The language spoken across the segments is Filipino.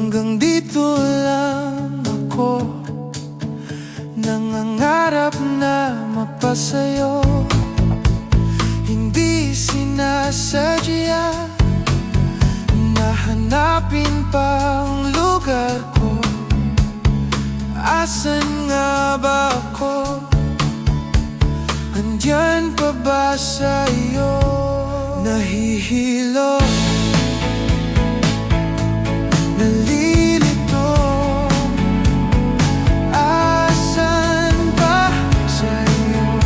Hanggang dito lang ako, nangangarap na mapasayo. Hindi sinasadya na hanapin pa ang lugar ko. Asan nga ba ako? Andyan pa ba sa'yo? Nahihilo, nalilito. Asan ba sa'yo?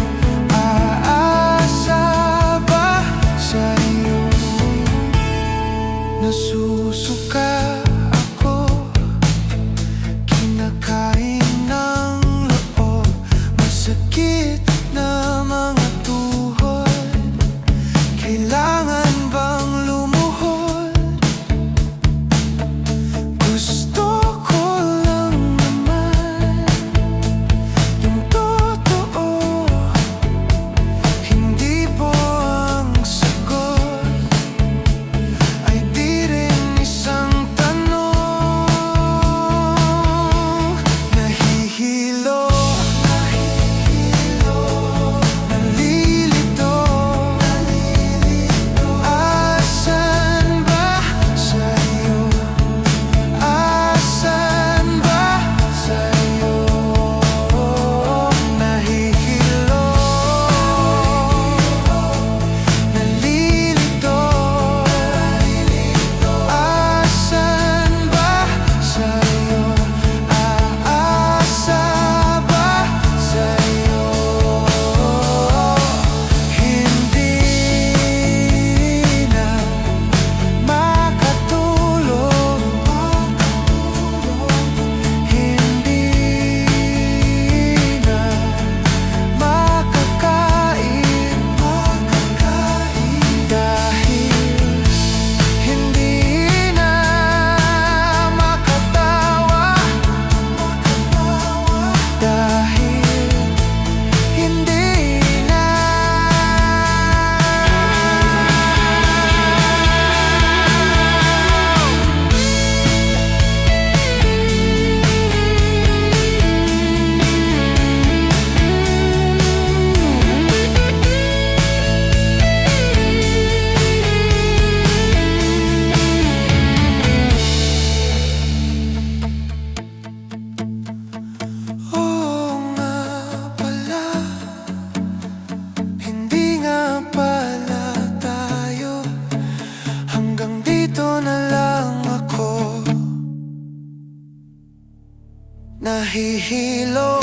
Aasa ba sa'yo? Nasusuka ako, kinakain ng loob. Masakit na mga tuhod. Kailangan bang lumuhod? Gusto ko lang naman yung totoo. Hindi po ang sagot ay di rin isang tanong. Nahihilo, nalilito. Asan ba sa'yo? Asan ba sa'yo? Nahihilo, nalilito. Asan ba sa'yo? Aasa ba sa'yo? Hindi na makatulog, hindi na makakain, dahil hindi na makatawa, dahil hindi na. Oo nga pala, hindi nga pala tayo. Hanggang dito na lang ako, nahihilo.